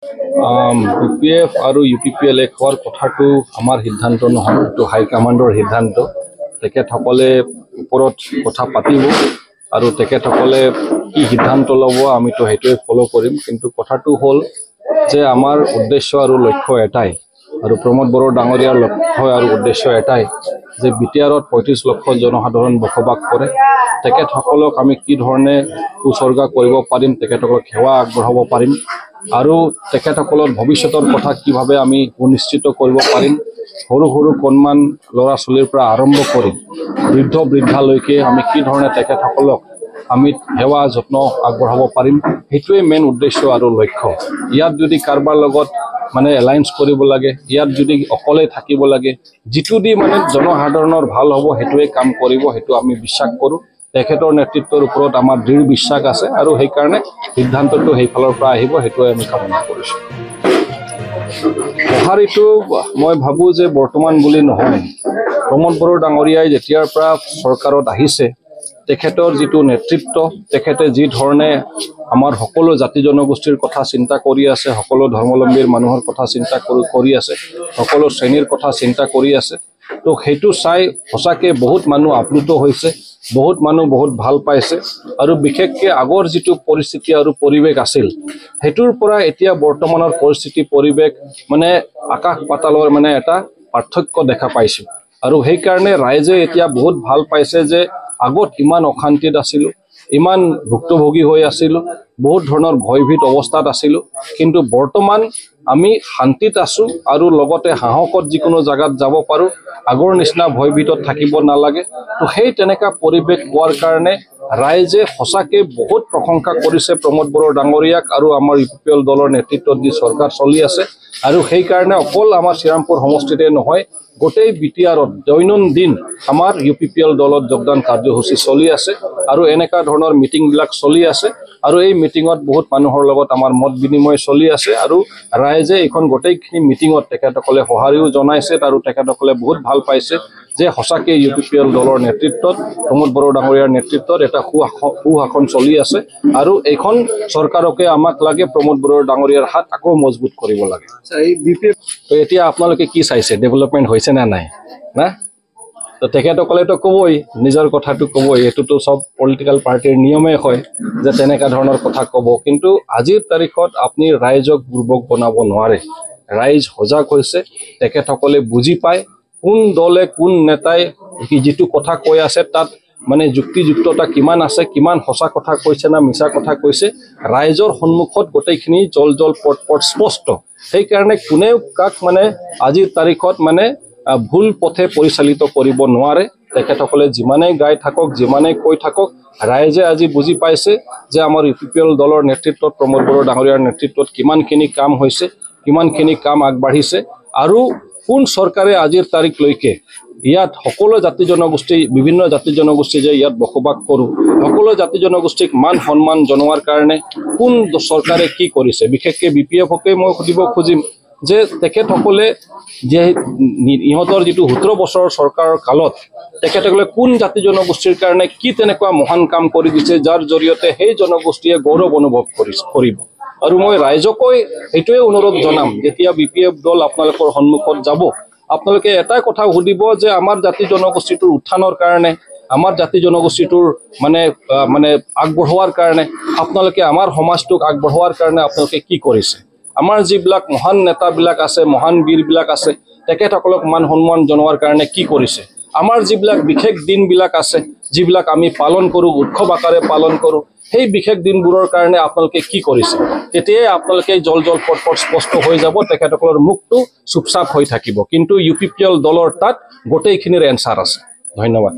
UPF আৰু UPPL খোৱাৰ কথাটো আমাৰ সিদ্ধান্ত নহয়, এইটো হাইকমাণ্ডৰ সিদ্ধান্ত। তেখেতসকলে ওপৰত কথা পাতিব আৰু তেখেতসকলে কি সিদ্ধান্ত ল'ব আমিতো সেইটোৱে ফ'ল' কৰিম। কিন্তু কথাটো হ'ল যে আমাৰ উদ্দেশ্য আৰু লক্ষ্য এটাই, আৰু প্ৰমোদ বড়ো ডাঙৰীয়াৰ লক্ষ্য আৰু উদ্দেশ্য এটাই যে বিটিআৰত ৩৫ লক্ষ জনসাধাৰণ বসবাস কৰে। তেখেতসকলক আমি কি ধৰণে উৎসৰ্গা কৰিব পাৰিম, তেখেতসকলক সেৱা আগবঢ়াব পাৰিম আৰু তেখেতসকলৰ ভৱিষ্যতৰ কথা কিভাৱে আমি সুনিশ্চিত কৰিব পাৰিম, সৰু সৰু কণমান ল'ৰা ছোৱালীৰ পৰা আৰম্ভ কৰি বৃদ্ধালৈকে আমি কি ধৰণে তেখেতসকলক আমি সেৱা যত্ন আগবঢ়াব পাৰিম, সেইটোৱে মেইন উদ্দেশ্য আৰু লক্ষ্য। ইয়াত যদি কাৰোবাৰ লগত এলায়েন্স কৰিব লাগে, ইয়াত যদি অকলে থাকিব লাগে, যিটো দি জনসাধাৰণৰ ভাল হ'ব সেইটোৱে কাম কৰিব, সেইটো আমি বিশ্বাস কৰোঁ। তেখেতৰ নেতৃত্বৰ ওপৰত আমাৰ দৃঢ় বিশ্বাস আছে আৰু সেইকাৰণে সিদ্ধান্তটো সেইফালৰ পৰা আহিব, সেইটোৱে আমি কামনা কৰিছোঁ। সঁহাৰিটো মই ভাবোঁ যে বৰ্তমান বুলি নহয়, প্ৰমোদ বড়ো ডাঙৰীয়াই যেতিয়াৰ পৰা চৰকাৰত আহিছে, তেখেতৰ যিটো নেতৃত্ব, তেখেতে যি ধৰণে আমাৰ সকলো জাতি জনগোষ্ঠীৰ কথা চিন্তা কৰি আছে, সকলো ধৰ্মাৱলম্বীৰ মানুহৰ কথা চিন্তা কৰি আছে, সকলো শ্ৰেণীৰ কথা চিন্তা কৰি আছে, তো সেইটো চাই সঁচাকৈ বহুত মানুহ আপ্লুত হৈছে, বহুত মানুহ বহুত ভাল পাইছে আৰু বিশেষকৈ আগৰ যিটো পৰিস্থিতি আৰু পৰিৱেশ আছিল, সেইটোৰ পৰা এতিয়া বৰ্তমানৰ পৰিস্থিতি পৰিৱেশ আকাশ পাতালৰ এটা পাৰ্থক্য দেখা পাইছোঁ। আৰু সেইকাৰণে ৰাইজে এতিয়া বহুত ভাল পাইছে যে আগত ইমান অশান্তিত আছিলোঁ, ইমান ভুক্তভোগী হৈ আছিলোঁ, বহুত ধৰণৰ ভয়ভীত অৱস্থাত আছিলোঁ, কিন্তু বৰ্তমান আমি শান্তিত আছোঁ আৰু লগতে সাহসত যিকোনো জেগাত যাব পাৰোঁ, আগৰ নিচিনা ভয়ভীতত থাকিব নালাগে। তো সেই তেনেকুৱা পৰিৱেশ পোৱাৰ কাৰণে ৰাইজে সঁচাকৈ বহুত প্ৰশংসা কৰিছে প্ৰমোদ বড়ো ডাঙৰীয়াক আৰু আমাৰ UPPL দলৰ নেতৃত্বত যি চৰকাৰ চলি আছে। আৰু সেইকাৰণে অকল আমাৰ শ্ৰীৰামপুৰ সমষ্টিতে নহয়, গোটেই বিটিআৰত দৈনন্দিন আমাৰ UPPL দলত যোগদান কাৰ্যসূচী চলি আছে আৰু এনেকুৱা ধৰণৰ মিটিংবিলাক চলি আছে আৰু এই মিটিঙত বহুত মানুহৰ লগত আমাৰ মত বিনিময় চলি আছে আৰু ৰাইজে এইখন গোটেইখিনি মিটিঙত তেখেতসকলে সঁহাৰিও জনাইছে আৰু তেখেতসকলে বহুত ভাল পাইছে যে সঁচাকৈ UPPL দলৰ নেতৃত্বত প্ৰমোদ বড়ো ডাঙৰীয়াৰ নেতৃত্বত এটা সুশাসন চলি আছে আৰু এইখন চৰকাৰকে আমাক লাগে প্ৰমোদ বড়ো ডাঙৰীয়াৰ হাত আকৌ মজবুত কৰিব লাগে। তো এতিয়া আপোনালোকে কি চাইছে, ডেভেলপমেণ্ট হৈছে নে নাই না? তো তেখেতসকলেতো ক'বই, নিজৰ কথাটো ক'বই, এইটোতো চব পলিটিকেল পাৰ্টিৰ নিয়মেই হয় যে তেনেকুৱা ধৰণৰ কথা ক'ব। কিন্তু আজিৰ তাৰিখত আপুনি ৰাইজক বুৰ্বক বনাব নোৱাৰে। ৰাইজ সজাগ হৈছে, তেখেতসকলে বুজি পায় কোন দলে কোন নেতাই যিটো কথা কৈ আছে তাত যুক্তিযুক্ততা কিমান আছে, কিমান সঁচা কথা কৈছে না মিছা কথা কৈছে, ৰাইজৰ সন্মুখত গোটেইখিনি জল পট স্পষ্ট। সেইকাৰণে কোনেও কাক আজিৰ তাৰিখত ভুল পথে পৰিচালিত কৰিব নোৱাৰে। তেখেতসকলে যিমানেই গাই থাকক, যিমানেই কৈ থাকক, ৰাইজে আজি বুজি পাইছে যে আমাৰ UPPL দলৰ নেতৃত্বত প্ৰমোদ বড়ো ডাঙৰীয়াৰ নেতৃত্বত কিমানখিনি কাম হৈছে, কিমানখিনি কাম আগবাঢ়িছে আৰু কোন চৰকাৰে আজিৰ তাৰিখলৈকে ইয়াত সকলো জাতি জনগোষ্ঠী, বিভিন্ন জাতি জনগোষ্ঠী যে ইয়াত বসবাস কৰোঁ, সকলো জাতি জনগোষ্ঠীক মান সন্মান জনোৱাৰ কাৰণে কোন চৰকাৰে কি কৰিছে। বিশেষকৈ BPFকে মই সুধিব খুজিম যে তেখেতসকলে যে ইহঁতৰ যিটো 17 বছৰৰ চৰকাৰৰ কালত তেখেতসকলে কোন জাতি জনগোষ্ঠীৰ কাৰণে কি তেনেকুৱা মহান কাম কৰি দিছে যাৰ জৰিয়তে সেই জনগোষ্ঠীয়ে গৌৰৱ অনুভৱ কৰিব। আৰু মই ৰাইজকো এইটোৱে অনুৰোধ জনাম, যেতিয়া BPF দল আপোনালোকৰ সন্মুখত যাব, আপোনালোকে এটা কথা সুধিব যে আমাৰ জাতি জনগোষ্ঠীটোৰ উত্থানৰ কাৰণে, আমাৰ জাতি জনগোষ্ঠীটোৰ আগবঢ়োৱাৰ কাৰণে, আপোনালোকে আমাৰ সমাজটোক আগবঢ়োৱাৰ কাৰণে আপোনালোকে কি কৰিছে। আমাৰ যিবিলাক মহান নেতাবিলাক আছে, মহান বীৰবিলাক আছে, তেখেতসকলক মান সন্মান জনোৱাৰ কাৰণে কি কৰিছে। আমাৰ যিবিলাক বিশেষ দিনবিলাক আছে, যিবিলাক আমি পালন কৰোঁ, উৎসৱ আকাৰে পালন কৰোঁ, সেই বিশেষ দিনবোৰৰ কাৰণে আপোনালোকে কি কৰিছে। তেতিয়াই আপোনালোকে জল পট স্পষ্ট হৈ যাব, তেখেতসকলৰ মুখটো চুপচাপ হৈ থাকিব। কিন্তু UPPL দলৰ তাত গোটেইখিনিৰ এনচাৰ আছে। ধন্যবাদ।